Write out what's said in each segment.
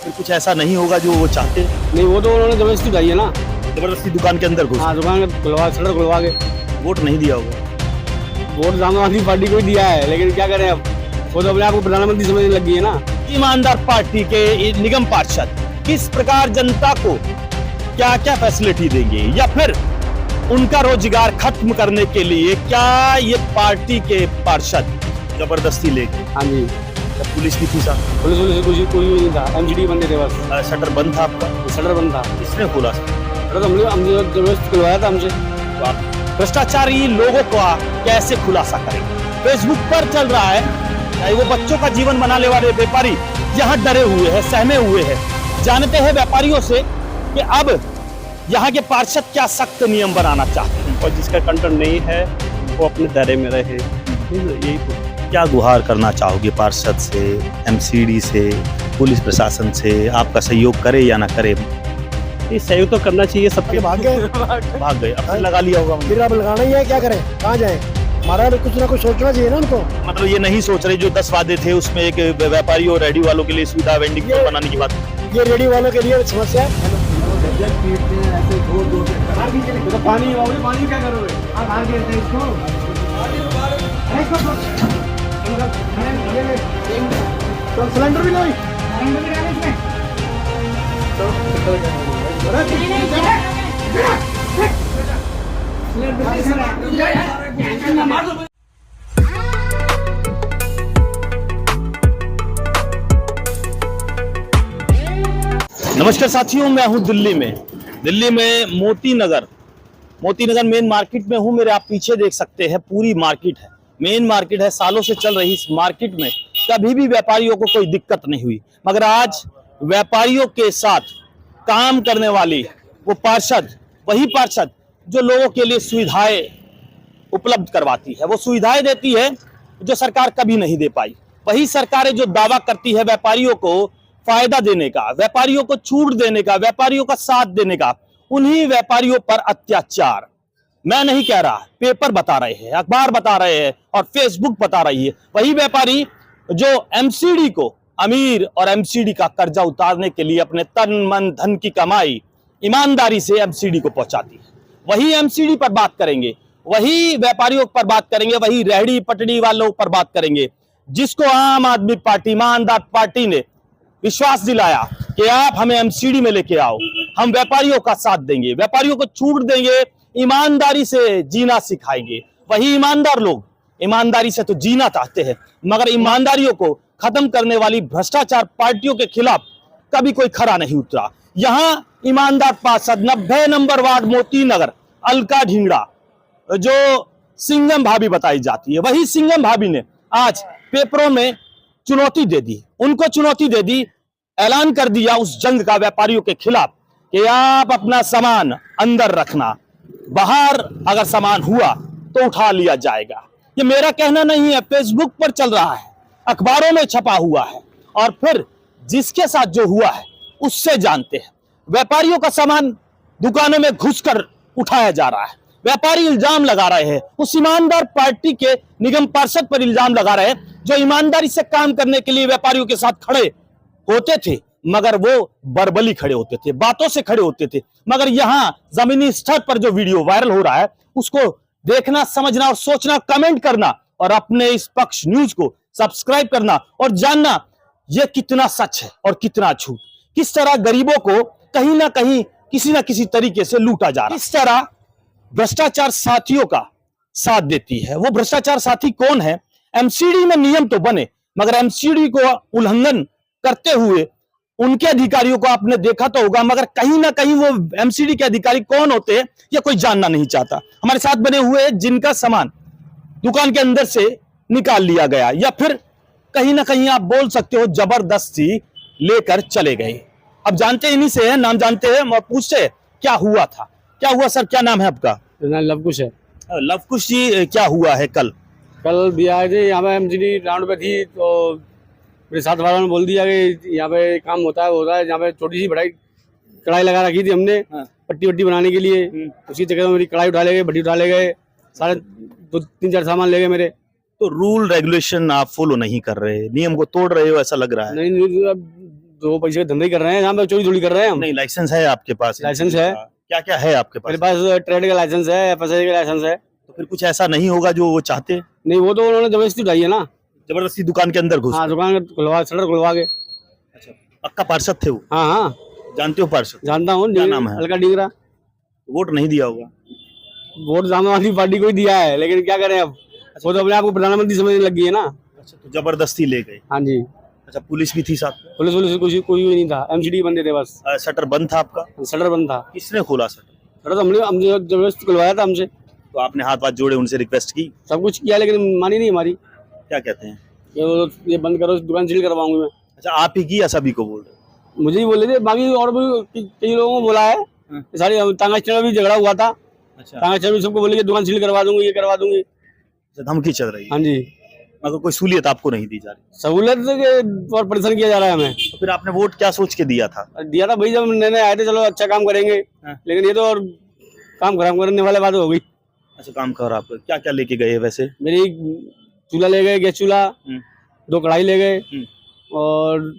फिर कुछ ऐसा नहीं होगा जो वो चाहते? नहीं, वो तो उन्होंने जबरदस्ती उठाई है ना। जबरदस्ती दुकान के अंदर घुस? हाँ, दुकान खुलवा, शटर खुलवा के। वोट नहीं दिया होगा? वोट आम आदमी पार्टी को ही दिया है, लेकिन क्या करें अब, वो तो अपने आप को प्रधानमंत्री समझने लग गई है ना। ईमानदार पार्टी के निगम पार्षद किस प्रकार जनता को क्या क्या फैसिलिटी देंगे, या फिर उनका रोजगार खत्म करने के लिए क्या ये पार्टी के पार्षद जबरदस्ती लेंगे? हाँ जी। तब पुलिस भी थी साहब? पुलिस कुछ कोई नहीं था, एमसीडी बंदे थे बस। शटर बंद था आपका? शटर बंद था। किसने खोला? शटर तो हमने जबरदस्ती खुलवाया था हमसे। तो आप भ्रष्टाचारी लोगों का कैसे खुलासा करेंगे? फेसबुक पर चल रहा है, चाहे वो बच्चों का जीवन बनाने वाले व्यापारी यहाँ डरे हुए हैं, सहमे हुए हैं, जानते हैं व्यापारियों से कि अब यहाँ के पार्षद क्या सख्त नियम बनाना चाहते हैं, और जिसका कंटेंट नहीं है वो अपने दायरे में रहे। यही तो। क्या गुहार करना चाहोगे पार्षद से, एमसीडी से, पुलिस प्रशासन से? आपका सहयोग करे या ना करे? ये सहयोग तो करना चाहिए सबके। भाग गए भाग गए, अब लगा लिया होगा। फिर अब लगाना ही है, क्या करें, कहाँ जाए? हमारा कुछ ना कुछ सोचना चाहिए ना उनको। मतलब ये नहीं सोच रहे जो 10 वादे थे उसमें एक व्यापारी और रेडी वालों के लिए सुविधा वेंडिंग जोन बनाने की बात? ये रेडी वालों के लिए समस्या है। तो पानी क्या करोगे? तो सिलेंडर भी नहीं। नमस्कार साथियों, मैं हूं दिल्ली में मोती नगर मेन मार्केट में हूं। मेरे आप पीछे देख सकते हैं, पूरी मार्केट है, मेन मार्केट है, सालों से चल रही इस मार्केट में कभी भी व्यापारियों को कोई दिक्कत नहीं हुई, मगर आज व्यापारियों के साथ काम करने वाली वो पार्षद, वही पार्षद जो लोगों के लिए सुविधाएं उपलब्ध करवाती है, वो सुविधाएं देती है जो सरकार कभी नहीं दे पाई। वही सरकारें जो दावा करती है व्यापारियों को फायदा देने का, व्यापारियों को छूट देने का, व्यापारियों का साथ देने का, उन्हीं व्यापारियों पर अत्याचार। मैं नहीं कह रहा, पेपर बता रहे हैं, अखबार बता रहे हैं और फेसबुक बता रही है। वही व्यापारी जो एमसीडी को, अमीर और एमसीडी का कर्जा उतारने के लिए अपने तन मन धन की कमाई ईमानदारी से एमसीडी को पहुंचाती है, वही एमसीडी पर बात करेंगे, वही व्यापारियों पर बात करेंगे, वही रेहड़ी पटड़ी वालों पर बात करेंगे, जिसको आम आदमी पार्टी, ईमानदार पार्टी ने विश्वास दिलाया कि आप हमें एमसीडी में लेके आओ, हम व्यापारियों का साथ देंगे, व्यापारियों को छूट देंगे, ईमानदारी से जीना सिखाएंगे। वही ईमानदार लोग ईमानदारी से तो जीना चाहते हैं, मगर ईमानदारियों को खत्म करने वाली भ्रष्टाचार पार्टियों के खिलाफ कभी कोई खरा नहीं उतरा। यहाँ ईमानदार पार्षद 90 नंबर वार्ड मोती नगर अलका ढींगड़ा, जो सिंघम भाभी बताई जाती है, वही सिंघम भाभी ने आज पेपरों में चुनौती दे दी, उनको चुनौती दे दी, ऐलान कर दिया उस जंग का व्यापारियों के खिलाफ कि आप अपना सामान अंदर रखना, बाहर अगर सामान हुआ तो उठा लिया जाएगा। ये मेरा कहना नहीं है, फेसबुक पर चल रहा है, अखबारों में छपा हुआ है, और फिर जिसके साथ जो हुआ है उससे जानते हैं। व्यापारियों का सामान दुकानों में घुसकर उठाया जा रहा है, व्यापारी इल्जाम लगा रहे हैं, उस ईमानदार पार्टी के निगम पार्षद पर इल्जाम लगा रहे हैं जो ईमानदारी से काम करने के लिए व्यापारियों के साथ खड़े होते थे, मगर वो बर्बली खड़े होते थे, बातों से खड़े होते थे। मगर यहाँ जमीनी स्तर पर जो वीडियो वायरल हो रहा है उसको देखना, समझना और सोचना, कमेंट करना और अपने इस पक्ष न्यूज को सब्सक्राइब करना और जानना ये कितना सच है और कितना झूठ, किस तरह गरीबों को कहीं ना कहीं किसी ना किसी तरीके से लूटा जा रहा है, किस तरह भ्रष्टाचार साथियों का साथ देती है। वो भ्रष्टाचार साथी कौन है? एमसीडी में नियम तो बने, मगर एमसीडी को उल्लंघन करते हुए उनके अधिकारियों को आपने देखा तो होगा, मगर कहीं ना कहीं वो एमसीडी के अधिकारी कौन होते हैं ये कोई जानना नहीं चाहता। हमारे साथ बने हुए जिनका सामान दुकान के अंदर से निकाल लिया गया, या फिर कहीं ना कहीं आप बोल सकते हो जबरदस्ती लेकर चले गए। अब जानते इन्हीं से है, नाम जानते हैं और पूछते हैं क्या हुआ था। क्या हुआ सर, क्या नाम है आपका? लवकुश है। लवकुश जी, क्या हुआ है? कल भी आए थे यहाँ पे, एमसीडी राउंड पे थी, तो मेरे साथ वालों ने बोल दिया कि यहाँ पे काम होता है। यहाँ पे छोटी सी कढ़ाई लगा रखी थी हमने, पट्टी वट्टी बनाने के लिए, उसी चक्कर में मेरी कढ़ाई उठा ले गए, भट्टी उठा ले गए, सारे 2-3-4 सामान ले गए मेरे। तो रूल रेगुलेशन आप फॉलो नहीं कर रहे, नियम को तोड़ रहे हो ऐसा लग रहा है। नहीं, दो पैसे का धंधा ही कर रहे हैं, यहाँ पे चोरी थोड़ी कर रहे हैं हम। नहीं, लाइसेंस है आपके पास? लाइसेंस है। क्या क्या है आपके मेरे पास? पास ट्रेड का लाइसेंस है, FSI का लाइसेंस है। तो फिर कुछ ऐसा नहीं होगा जो वो चाहते? नहीं, वो तो उन्होंने जबरदस्ती उठाई है ना। जबरदस्ती दुकान के अंदर घुस? हाँ, दुकान खुलवा, शटर खुलवा के। अच्छा, पक्का पार्षद थे वो? हाँ हाँ, जानते हो पार्षद? जानता हूँ। क्या नाम है? हल्का डिगरा। वोट नहीं दिया होगा? वोट सामने वाली पार्टी को ही दिया है, लेकिन क्या करें अब, वो तो अपने आप को प्रधानमंत्री समझने लग गई है ना। अच्छा, तो जबरदस्ती ले गए? हाँ जी। अच्छा, पुलिस भी थी साथ में? पुलिस कोई भी नहीं था, MCD बंदे थे बस। शटर बंद था आपका? शटर बंद था। किसने खोला शटर? शटर तो हमने जबरदस्ती खुलवाया था हमसे। तो आपने हाथ जोड़े, उनसे रिक्वेस्ट की? सब कुछ किया, लेकिन मानी नहीं हमारी। क्या कहते हैं? ये बंद करो, दुकान सील करवाऊंगी मैं। अच्छा, आप ही की या सभी को बोल रहे? मुझे ही बोले थे, बाकी और भी कई लोगों को बोला है। सारी तांगा भी झगड़ा हुआ था। अच्छा, तांगा भी सबको बोले कि दुकान सील करवा दूंगी, ये करवा दूंगी। धमकी चल रही है? हाँ जी। मगर कोई सहूलियत आपको नहीं दी जा रही? सहूलियत के और परेशान किया जा रहा है हमें। तो फिर आपने वोट क्या सोच के दिया था? दिया था भाई, जब नए आए थे, चलो अच्छा काम करेंगे। लेकिन ये तो और काम खराब करने वाले बात हो गई। अच्छा, काम खराब? क्या क्या लेके गए वैसे? मेरी चूल्हा ले गए, गैस चूल्हा, 2 कढ़ाई ले गए, और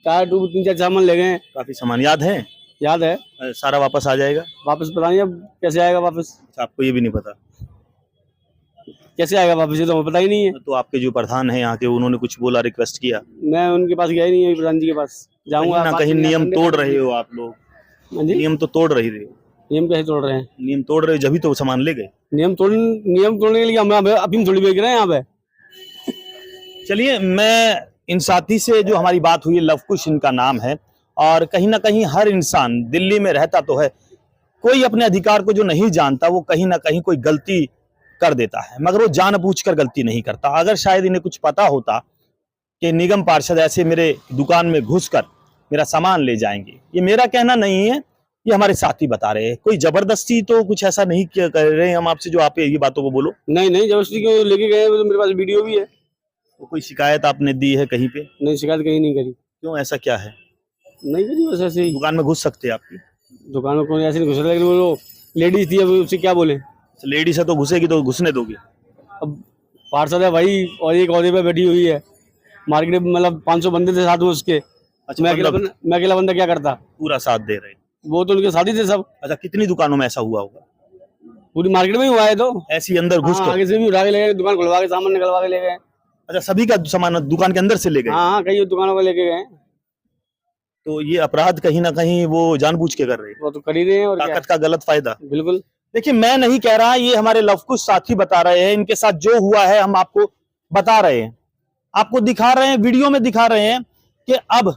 4 ट्यूब 3-4 सामान ले गए। काफी सामान याद है? याद है। सारा वापस आ जाएगा? वापस पता नहीं अब कैसे आएगा वापस। अच्छा, आपको ये भी नहीं पता कैसे आएगा वापस, ये तो हमें पता ही नहीं है। तो आपके जो प्रधान है यहाँ के, उन्होंने कुछ बोला, रिक्वेस्ट किया? मैं उनके पास गया ही नहीं है, प्रधान जी के पास जाऊंगा। कहीं ना कहीं नियम तोड़ रहे हो आप लोग? हाँ जी। नियम तो तोड़ रही हो? नियम कैसे तोड़ रहे हैं? नियम तोड़ रहे हो जब ही तो सामान ले गए। नियम तोड़ने के लिए हम अफीम थोड़ी बेच रहे हैं यहाँ पे। चलिए, मैं इन साथी से जो हमारी बात हुई, लवकुश इनका नाम है, और कहीं ना कहीं हर इंसान दिल्ली में रहता तो है, कोई अपने अधिकार को जो नहीं जानता वो कहीं ना कहीं कोई गलती कर देता है, मगर वो जानबूझकर गलती नहीं करता। अगर शायद इन्हें कुछ पता होता कि निगम पार्षद ऐसे मेरे दुकान में घुसकर मेरा सामान ले जाएंगे, ये मेरा कहना नहीं है, ये हमारे साथी बता रहे हैं, कोई जबरदस्ती तो कुछ ऐसा नहीं कर रहे हैं हम आपसे जो आप ये बातों को बोलो। नहीं जबरदस्ती क्यों लेके गए, तो मेरे पास वीडियो भी है। तो कोई शिकायत आपने दी है कहीं पे? नहीं, शिकायत कहीं नहीं करी। क्यों, ऐसा क्या है? नहीं करी, बस ऐसे ही। दुकान में घुस सकते हैं आपकी? दुकान में कोई ऐसे नहीं घुस रहा, लेकिन वो लेडीज थी, अब उससे क्या बोले। लेडीज है तो घुसेगी, तो घुसने दोगे? अब पार्षद है भाई, और एक औहदे पे बैठी हुई है, मार्केट में मतलब 500 बंदे थे साथ में उसके। अच्छा, मैं अकेला बंदा क्या करता। पूरा साथ दे रहे? वो तो उनके साथ ही थे सब। अच्छा, कितनी दुकानों में ऐसा हुआ होगा? पूरी मार्केट में ही हुआ है। तो ऐसी अंदर घुस कर? आगे से भी उठा के ले गए, दुकान खुलवा के सामान निकलवा के ले गए। अच्छा, सभी का सामान दुकान के अंदर से ले गए? हाँ, कई दुकानों को लेके गए। तो ये अपराध कहीं ना कहीं वो जानबूझ के कर रहे हैं? वो तो कर ही रहे हैं, और ताकत का गलत फायदा। बिल्कुल। देखिए, मैं नहीं कह रहा, ये हमारे लवकुश साथी बता रहे हैं, इनके साथ जो हुआ है हम आपको बता रहे हैं, आपको दिखा रहे हैं, वीडियो में दिखा रहे हैं कि अब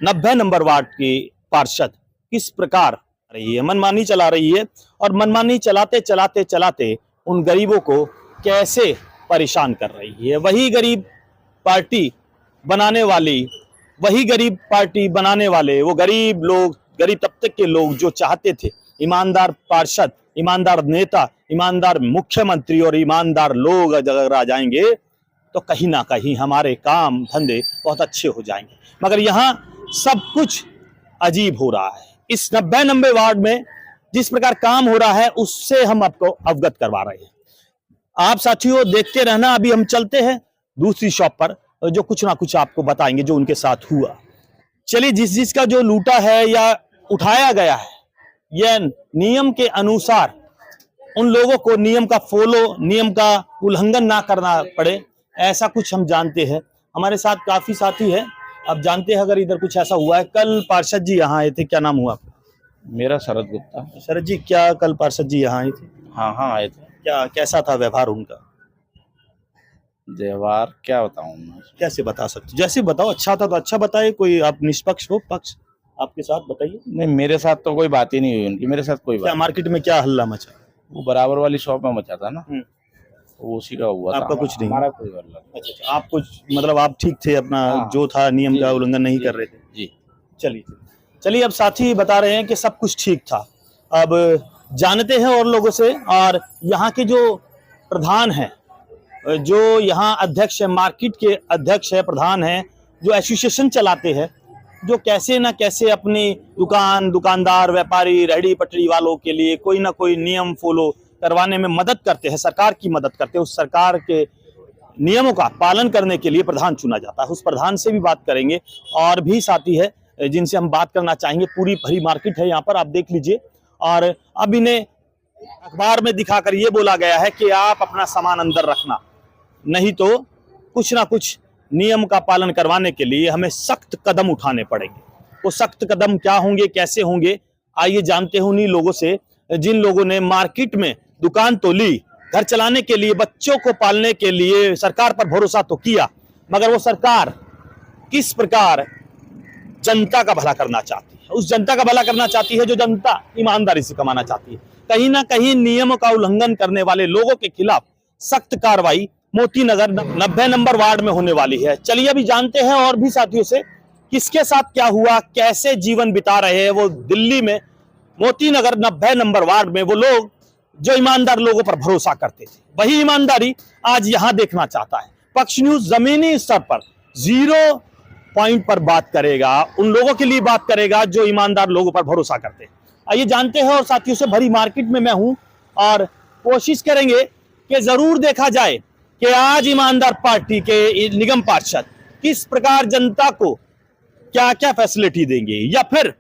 90 नंबर वार्ड की पार्षद किस प्रकार रही है, मनमानी चला रही है, और मनमानी चलाते चलाते चलाते उन गरीबों को कैसे परेशान कर रही है। वही गरीब पार्टी बनाने वाली, वही गरीब पार्टी बनाने वाले, वो गरीब लोग, गरीब तबके के लोग जो चाहते थे ईमानदार पार्षद, ईमानदार नेता, ईमानदार मुख्यमंत्री और ईमानदार लोग अगर आ जाएंगे तो कहीं ना कहीं हमारे काम धंधे बहुत अच्छे हो जाएंगे, मगर यहाँ सब कुछ अजीब हो रहा है। इस 90 नंबर वार्ड में जिस प्रकार काम हो रहा है उससे हम आपको अवगत करवा रहे हैं। आप साथियों देखते रहना, अभी हम चलते हैं दूसरी शॉप पर, जो कुछ ना कुछ आपको बताएंगे जो उनके साथ हुआ। चलिए, जिसका जो लूटा है या उठाया गया है, यह नियम के अनुसार उन लोगों को नियम का फॉलो, नियम का उल्लंघन ना करना पड़े, ऐसा कुछ हम जानते हैं। हमारे साथ काफी साथी है, अब जानते हैं अगर इधर कुछ ऐसा हुआ है। कल पार्षद जी यहाँ आए थे, क्या नाम हुआ आपका? मेरा शरद गुप्ता। शरद जी, क्या कल पार्षद जी यहाँ आए थे? हाँ आए थे। क्या कैसा था व्यवहार उनका? व्यवहार क्या बताऊं मैं? कैसे बता सकते? जैसे बताओ, अच्छा था तो अच्छा बताइए, कोई आप निष्पक्ष हो, पक्ष आपके साथ बताइए। नहीं, मेरे साथ तो कोई बात ही नहीं हुई उनकी, मेरे साथ कोई क्या बात। मार्केट में क्या हल्ला मचा? वो बराबर वाली शॉप में मचा था ना, वो उसी का हुआ था। आपका कुछ नहीं? हमारा कोई हल्ला नहीं। अच्छा, आप कुछ मतलब आप ठीक थे अपना, जो था नियम का उल्लंघन नहीं कर रहे थे? जी। चलिए, अब साथी बता रहे हैं कि सब कुछ ठीक था। अब जानते हैं और लोगों से, और यहाँ के जो प्रधान हैं, जो यहाँ अध्यक्ष है, मार्केट के अध्यक्ष है, प्रधान है, जो एसोसिएशन चलाते हैं, जो कैसे ना कैसे अपनी दुकानदार, व्यापारी, रेहड़ी पटरी वालों के लिए कोई ना कोई नियम फॉलो करवाने में मदद करते हैं, सरकार की मदद करते हैं। उस सरकार के नियमों का पालन करने के लिए प्रधान चुना जाता है। उस प्रधान से भी बात करेंगे और भी साथी है जिनसे हम बात करना चाहेंगे। पूरी भरी मार्केट है यहाँ पर, आप देख लीजिए। और अब इन्हें अखबार में दिखाकर ये बोला गया है कि आप अपना सामान अंदर रखना, नहीं तो कुछ ना कुछ नियम का पालन करवाने के लिए हमें सख्त कदम उठाने पड़ेंगे। वो सख्त कदम क्या होंगे, कैसे होंगे, आइए जानते हैं उन्हीं लोगों से जिन लोगों ने मार्केट में दुकान तो ली, घर चलाने के लिए, बच्चों को पालने के लिए सरकार पर भरोसा तो किया, मगर वो सरकार किस प्रकार जनता का भला करना चाहती है। उस जनता का भला करना चाहती है जो जनता ईमानदारी से कमाना चाहती है। कहीं ना कहीं नियमों का उल्लंघन करने वाले लोगों के खिलाफ सख्त कार्रवाई मोती नगर 90 नंबर वार्ड में होने वाली है। चलिए अभी जानते हैं और भी साथियों से किसके साथ क्या हुआ, कैसे जीवन बिता रहे हैं वो दिल्ली में मोती नगर 90 नंबर वार्ड में वो लोग जो ईमानदार लोगों पर भरोसा करते थे। वही ईमानदारी आज यहां देखना चाहता है। पक्ष न्यूज जमीनी स्तर पर 0 पॉइंट पर बात करेगा, उन लोगों के लिए बात करेगा जो ईमानदार लोगों पर भरोसा करते हैं। आइए जानते हैं और साथियों से भरी मार्केट में मैं हूं और कोशिश करेंगे कि जरूर देखा जाए कि आज ईमानदार पार्टी के निगम पार्षद किस प्रकार जनता को क्या क्या फैसिलिटी देंगे, या फिर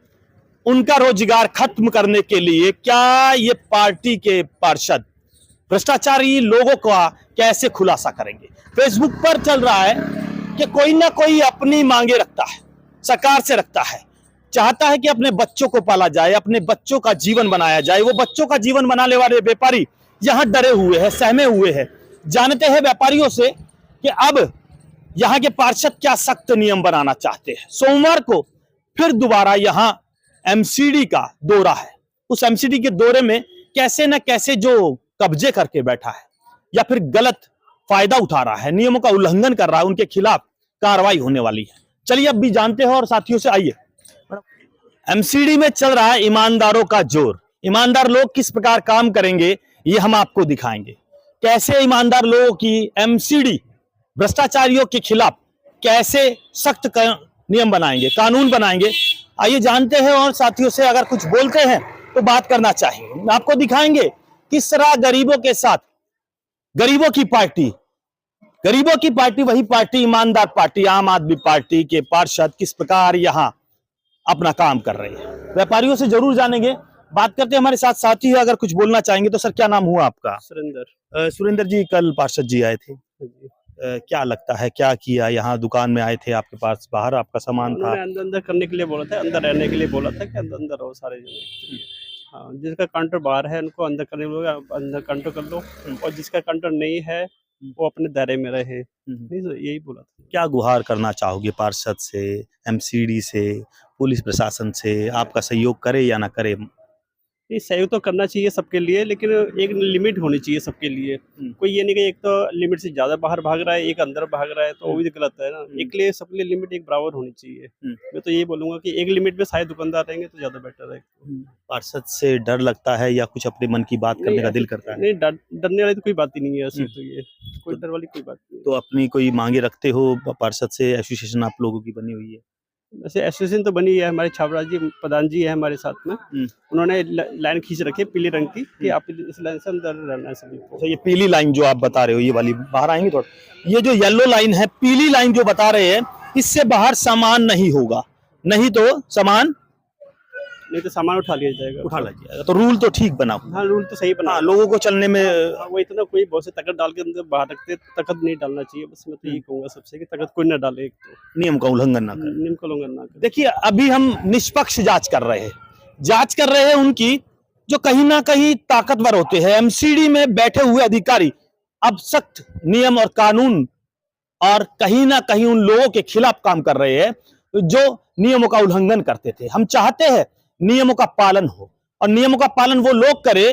उनका रोजगार खत्म करने के लिए क्या ये पार्टी के पार्षद भ्रष्टाचारी लोगों का कैसे खुलासा करेंगे। फेसबुक पर चल रहा है कि कोई ना कोई अपनी मांगे रखता है, सरकार से रखता है, चाहता है कि अपने बच्चों को पाला जाए, अपने बच्चों का जीवन बनाया जाए। वो बच्चों का जीवन बनाने वाले व्यापारी यहां डरे हुए हैं, सहमे हुए हैं। जानते हैं व्यापारियों से कि अब यहां के पार्षद क्या सख्त नियम बनाना चाहते हैं। सोमवार को फिर दोबारा यहां एमसीडी का दौरा है। उस एमसीडी के दौरे में कैसे न कैसे जो कब्जे करके बैठा है या फिर गलत फायदा उठा रहा है, नियमों का उल्लंघन कर रहा है, उनके खिलाफ कार्रवाई होने वाली है। चलिए अब भी जानते हैं और साथियों से आइए। एमसीडी में चल रहा है ईमानदारों का जोर। ईमानदार लोग किस प्रकार काम करेंगे ये हम आपको दिखाएंगे। कैसे ईमानदार लोगों की एमसीडी भ्रष्टाचारियों के खिलाफ कैसे सख्त नियम बनाएंगे, कानून बनाएंगे। आइए जानते हैं और साथियों से अगर कुछ बोलते हैं तो बात करना चाहिए। आपको दिखाएंगे किस तरह गरीबों के साथ, गरीबों की पार्टी वही पार्टी, ईमानदार पार्टी, आम आदमी पार्टी के पार्षद किस प्रकार यहां अपना काम कर रहे हैं। व्यापारियों से जरूर जानेंगे, बात करते हैं। हमारे साथ साथी है, अगर कुछ बोलना चाहेंगे तो सर क्या नाम हुआ आपका? सुरेंद्र। सुरेंद्र जी, कल पार्षद जी आए थे, क्या लगता है क्या किया? यहाँ दुकान में आए थे आपके पास, बाहर आपका सामान था? अंदर अंदर करने के लिए बोला था, अंदर रहने के लिए बोला था कि अंदर अंदर रहो सारे जने। हाँ, जिसका काउंटर बाहर है उनको अंदर करने को अंदर काउंटर कर लो, और जिसका काउंटर नहीं है वो अपने दायरे में रहे। नहीं तो यही बोला था। क्या गुहार करना चाहोगे पार्षद से, एमसीडी से, पुलिस प्रशासन से? आपका सहयोग करे या ना करे? ये सहयोग तो करना चाहिए सबके लिए, लेकिन एक लिमिट होनी चाहिए सबके लिए। कोई ये नहीं कि एक तो लिमिट से ज्यादा बाहर भाग रहा है, एक अंदर भाग रहा है, तो वो भी गलत है ना। एक लिए सबके लिए लिमिट एक बराबर होनी चाहिए। मैं तो यही बोलूंगा कि एक लिमिट में सारे दुकानदार रहेंगे तो ज्यादा बेटर है। पार्षद से डर लगता है या कुछ अपने मन की बात करने का दिल करता है? नहीं, डरने वाली तो कोई बात ही नहीं है ऐसे। तो ये कोई डर वाली कोई बात नहीं। तो अपनी कोई मांगे रखते हो पार्षद से? एसोसिएशन आप लोगों की बनी हुई है? वैसे एसोसिएशन तो बनी है, हमारे छाबराज जी प्रधान जी है हमारे साथ में। उन्होंने लाइन खींच रखी है पीले रंग की कि आप इस लाइन से अंदर रहना है सभी को। तो ये पीली लाइन जो आप बता रहे हो, ये वाली बाहर आएंगे थोड़ा, ये जो येलो लाइन है, पीली लाइन जो बता रहे हैं, इससे बाहर सामान नहीं होगा, नहीं तो सामान उठा लिया जाएगा। तो रूल तो ठीक बना हुआ। हाँ, रूल तो सही बना। हाँ, लोगों को चलने में वो इतना कोई बहुत से तकत डाल के अंदर बाहर रखते, तकत नहीं डालना चाहिए। बस मैं तो यही कहूंगा सबसे कि तकत कोई ना डाले, एक तो नियम का उल्लंघन ना करे। नियम का उल्लंघन ना करे। देखिए अभी हम निष्पक्ष जांच कर रहे हैं उनकी, जो कहीं ना कहीं ताकतवर होते हैं। एमसीडी में बैठे हुए अधिकारी अब सख्त नियम और कानून और कहीं ना कहीं उन लोगों के खिलाफ काम कर रहे हैं जो नियमों का उल्लंघन करते थे। हम चाहते हैं नियमों का पालन हो, और नियमों का पालन वो लोग करे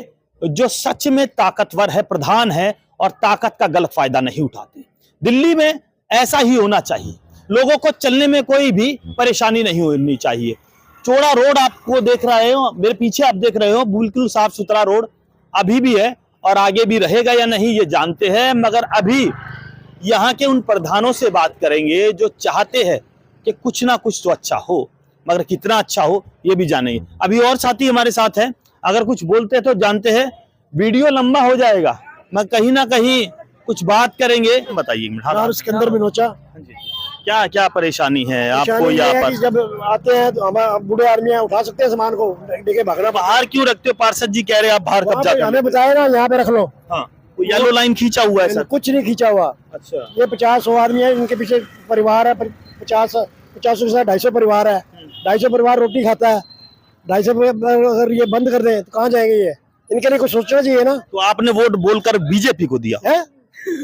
जो सच में ताकतवर है, प्रधान है और ताकत का गलत फायदा नहीं उठाते। दिल्ली में ऐसा ही होना चाहिए। लोगों को चलने में कोई भी परेशानी नहीं होनी चाहिए। चौड़ा रोड आपको देख रहे हो, मेरे पीछे आप देख रहे हो, बिल्कुल साफ सुथरा रोड अभी भी है और आगे भी रहेगा या नहीं ये जानते हैं, मगर अभी यहाँ के उन प्रधानों से बात करेंगे जो चाहते हैं कि कुछ ना कुछ तो अच्छा हो, मगर कितना अच्छा हो ये भी जानेंगे। अभी और साथी हमारे साथ हैं, अगर कुछ बोलते हैं तो जानते हैं वीडियो लंबा हो जाएगा, मैं कहीं ना कहीं कुछ बात करेंगे, बताइए एक मिनट। हाँ, नाम सिकंदर बिनोचा। क्या क्या परेशानी है आपको निशानी यहाँ ये है पर? कि जब आते हैं तो हम बूढ़े आदमी हैं, उठा सकते हैं सामान को, लेके भागना। बाहर क्यों रखते हो? पार्षद जी कह रहे हैं आप बाहर वहाँ कब्जा पे कर हमें लेते बताया ना, यहाँ पे रख लो। हो। हाँ, तो येलो लाइन खींचा हुआ है सर। कुछ नहीं खींचा हुआ। अच्छा, ये 50-100 आदमी है, इनके पीछे परिवार है, 50 से 250 परिवार है। 250 परिवार रोटी खाता है। 250 अगर ये बंद कर दें तो कहाँ जाएंगे ये? इनके लिए कुछ सोचना चाहिए ना। तो आपने वोट बोलकर बीजेपी को दिया? है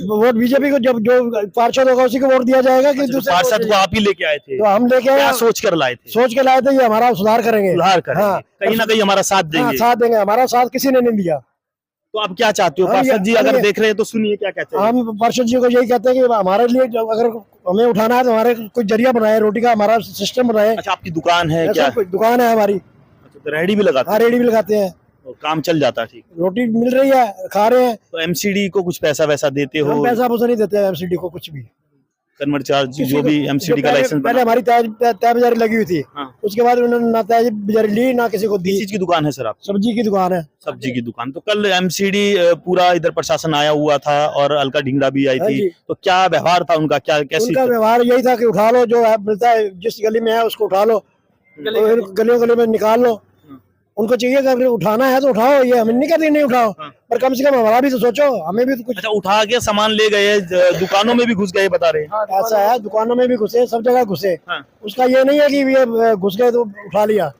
वोट बीजेपी को, जब जो पार्षद होगा उसी को वोट दिया जाएगा कि अच्छा, तो दूसरे पार्षद को आप ही लेके आए थे? तो हम लेके क्या आए, सोच कर लाए थे? सोच के लाए थे ये हमारा सुधार करेंगे। सुधार करेंगे, हाँ, कहीं ना कहीं हमारा साथ हाँ, देंगे। साथ देंगे। हमारा साथ किसी ने नहीं दिया। तो आप क्या चाहते हो? हम पार्षद जी ये- अगर हम ये- देख रहे हैं तो सुनिए क्या कहते हैं। हम पार्षद जी को यही कहते हैं कि हमारे लिए अगर हमें उठाना है तो हमारे कोई जरिया बनाए, रोटी का हमारा सिस्टम बनाए। अच्छा, आपकी दुकान है ऐसा क्या? कोई दुकान है हमारी। अच्छा, तो रेहड़ी भी लगाते हाँ, रेडी भी लगाते हैं, हैं तो काम चल जाता है? ठीक। रोटी मिल रही है, खा रहे हैं। तो एमसीडी को कुछ पैसा वैसा देते हो? हम पैसा नहीं देते हैं एमसीडी को कुछ भी। कन्वर्ट चार्ज किसी जो को- भी जो एमसीडी का पहले- लाइसेंस पहले हमारी तय बाजारी लगी हुई थी। हाँ। उसके बाद उन्होंने ना तय बाजारी ली, ना किसी को दी। किस चीज की दुकान है सर आप? सब्जी की दुकान है। सब्जी की दुकान। तो कल एमसीडी पूरा इधर प्रशासन आया हुआ था और अलका ढिंगरा भी आई हाँ थी, जी। तो क्या व्यवहार था उनका? क्या कैसी? उनका व्यवहार यही था कि उठा लो, जो है मिलता है जिस गली में है उसको उठा लो, गलियों गली में निकाल लो। उनको चाहिए कि अगर उठाना है तो उठाओ, ये हम नहीं कहते नहीं उठाओ, पर कम से कम हमारा भी तो सोचो, हमें भी तो कुछ। अच्छा, उठा के सामान ले गए, दुकानों में भी घुस गए बता रहे हैं। ऐसा है, दुकानों में भी घुसे, सब जगह घुसे। हाँ। उसका ये नहीं है कि ये घुस गए तो उठा लिया।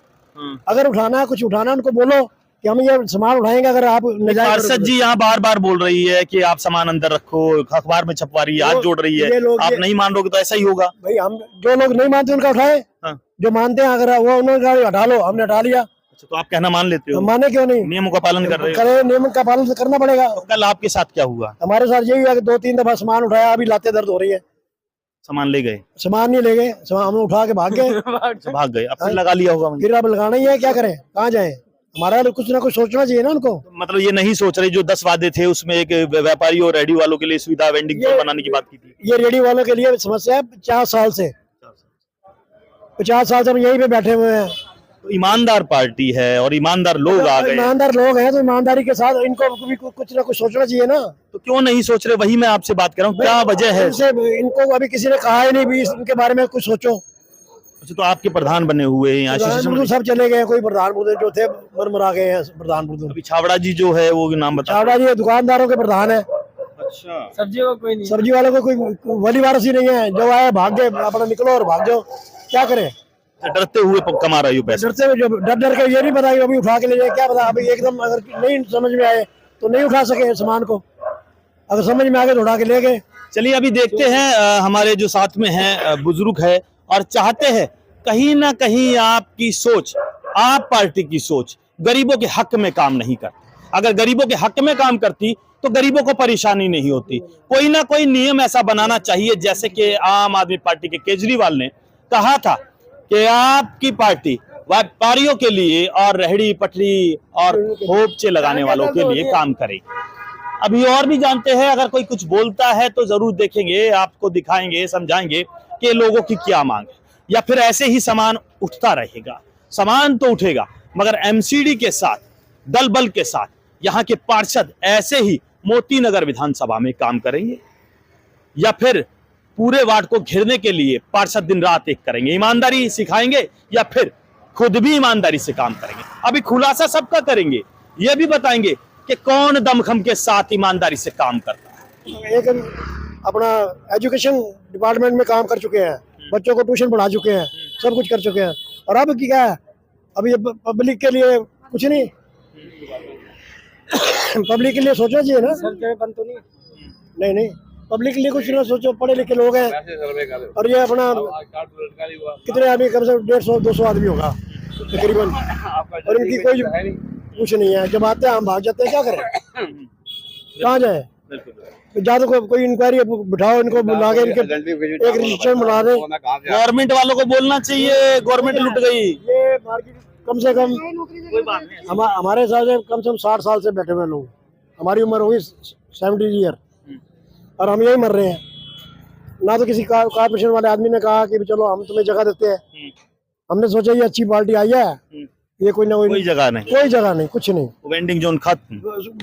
अगर उठाना है, कुछ उठाना है, उनको बोलो कि हम ये सामान उठाएंगे अगर आप नजायज। पार्षद जी यहाँ बार बार बोल रही है कि आप सामान अंदर रखो, अखबार में छपवा रही है, हाथ जोड़ रही है। ये लोग आप नहीं मान रहे तो ऐसा ही होगा। भाई, हम जो लोग नहीं मानते उनका उठाए, हाँ। जो मानते हैं अगर वो उन्होंने कहा हटा लो, हमने हटा लिया। अच्छा, तो आप कहना मान लेते हो? हम माने क्यों नहीं? नियमों का पालन कर रहे हो? करे, नियम का पालन तो करना पड़ेगा। तो कल आपके साथ क्या हुआ? हमारे साथ यही हुआ कि 2-3 दफा सामान उठाया, अभी लाते दर्द हो रही है। सामान ले गए? सामान नहीं ले गए, सामान हम उठा के भाग गए। अच्छा, भाग गए। अब फिर लगा लिया होगा वहीं। फिर अब लगाना ही है, क्या करें, कहाँ जाए? हमारा कुछ ना कुछ सोचना चाहिए ना उनको। मतलब ये नहीं सोच रहे, जो 10 वादे थे उसमें एक व्यापारी और रेडी वालों के लिए सुविधा वेंडिंग जोन बनाने की बात की थी। ये रेडी वालों के लिए समस्या है 50 साल से। 50 साल से हम यहीं पे बैठे हुए हैं। तो ईमानदार पार्टी है और ईमानदार लोग आ गए हैं। ईमानदार लोग हैं तो ईमानदारी के साथ इनको भी कुछ ना कुछ सोचना चाहिए ना। तो क्यों नहीं सोच रहे? वही मैं आपसे बात कर रहा हूँ, क्या वजह है? इनको अभी किसी ने कहा ही नहीं भी इनके बारे में कुछ सोचो। अच्छा, तो आपके प्रधान बने हुए हैं यहाँ प्रधान सब चले गए, कोई प्रधान जो थे मरमरा गए हैं प्रधान। अभी छावड़ा जी जो है वो नाम बता। छावड़ा जी दुकानदारों के प्रधान है। अच्छा, सब्जी वालों को कोई वली वारस ही नहीं है, जो आए भाग गए, अपना निकलो और भाग जाओ, क्या करें? डरते हुए कमा रही हो पैसे? डरते हुए, डर डर के ये नहीं पता कि अभी उठा के ले जाए, क्या पता अभी एकदम अगर नहीं समझ में आए तो नहीं उठा सके सामान को, अगर समझ में आ गए तो उठा के ले गए। चलिए अभी देखते हैं हमारे जो साथ में हैं बुजुर्ग है और चाहते हैं कहीं ना कहीं आपकी सोच, आप पार्टी की सोच गरीबों के हक में काम नहीं करती। अगर गरीबों के हक में काम करती तो गरीबों को परेशानी नहीं होती। कोई ना कोई नियम ऐसा बनाना चाहिए, जैसे कि आम आदमी पार्टी के केजरीवाल ने कहा था कि आपकी पार्टी व्यापारियों के लिए और रेहड़ी पटरी और खोपचे लगाने वालों के लिए काम करेगी। अभी और भी जानते हैं, अगर कोई कुछ बोलता है तो जरूर देखेंगे, आपको दिखाएंगे, समझाएंगे कि लोगों की क्या मांग है, या फिर ऐसे ही सामान उठता रहेगा। सामान तो उठेगा मगर एमसीडी के साथ, दल बल के साथ यहाँ के पार्षद ऐसे ही मोती नगर विधानसभा में काम करेंगे, या फिर पूरे वार्ड को घेरने के लिए पार्षद दिन रात एक करेंगे, ईमानदारी सिखाएंगे या फिर खुद भी ईमानदारी से काम करेंगे। अभी खुलासा सबका करेंगे, ये भी बताएंगे कि कौन दमखम के साथ ईमानदारी से काम करता है। एक अपना एजुकेशन डिपार्टमेंट में काम कर चुके हैं, बच्चों को ट्यूशन पढ़ा चुके हैं, सब कुछ कर चुके हैं, और अब क्या है, अभी ये पब्लिक के लिए कुछ नहीं। पब्लिक के लिए सोचना चाहिए ना। बंद तो नहीं नहीं, पब्लिक के लिए कुछ ना सोचो, पढ़े लिखे लोग हैं। और ये अपना कितने आदमी, कम से कम 150-200 आदमी होगा तकरीबन, और इनकी कोई कुछ नहीं है। जब आते हैं हम भाग जाते हैं, क्या करें, कहाँ जाए? ज्यादा कोई इंक्वायरी बिठाओ, इनको बुला के इनके एक रजिस्टर बना दे। गवर्नमेंट वालों को बोलना चाहिए गवर्नमेंट लुट गई। ये मार्केट कम से कम हमारे हिसाब से कम 60 साल से बैठे हुए लोग, हमारी उम्र होगी 70 ईयर, और हम यही मर रहे हैं। ना तो किसी कारपोरेशन वाले आदमी ने कहा कि चलो हम तुम्हें जगह देते हैं। हमने सोचा ये अच्छी पार्टी आई है, ये कोई ना कोई जगह नहीं, कोई जगह नहीं, कुछ नहीं। वेंडिंग जोन खत्म।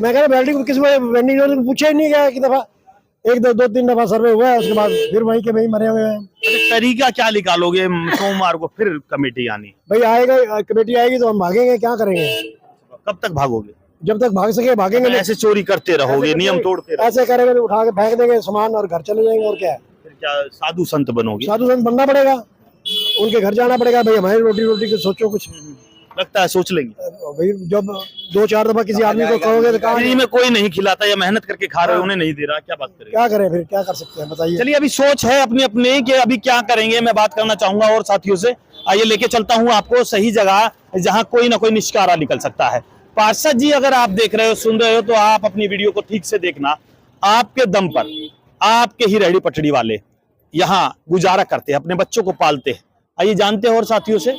मैं कह रहा वेंडिंग किस वेंडिंग जोन पूछा ही नहीं गया कि दफा, एक दो 2-3 दफा सर्वे हुआ है, उसके बाद फिर वहीं के वहीं मरे हुए हैं। अच्छा, तरीका क्या निकालोगे सोमवार को फिर कमेटी आनी? भाई आएगा, कमेटी आएगी तो हम भागेंगे, क्या करेंगे? कब तक भागोगे? जब तक भाग सके भागेंगे। ऐसे चोरी करते रहोगे, नियम तोड़ते रहोगे, ऐसे करेंगे तो उठा के फेंक देंगे सामान और घर चले जाएंगे, और क्या है? फिर क्या साधु संत बनोगे? साधु संत बनना पड़ेगा, उनके घर जाना पड़ेगा। भाई हमारी रोटी रोटी को सोचो कुछ। लगता है सोच लेंगे। भाई जब 2-4 दफा किसी आदमी को कहोगे तो कहाँ, फ्री में कोई नहीं खिलाता या मेहनत करके खा रहे हो उन्हें नहीं दे रहा, क्या बात करें? क्या करें फिर, क्या कर सकते हैं बताइए। चलिए अभी सोच है अपनी अपनी कि अभी क्या करेंगे, मैं बात करना चाहूंगा और साथियों से। आइए लेके चलता हूं आपको सही जगह जहां कोई ना कोई निष्कारा निकल सकता है। पार्षद जी अगर आप देख रहे हो, सुन रहे हो, तो आप अपनी वीडियो को ठीक से देखना। आपके दम पर आपके ही रेहड़ी पटड़ी वाले यहाँ गुजारा करते हैं, अपने बच्चों को पालते हैं। आइए जानते हैं और साथियों से।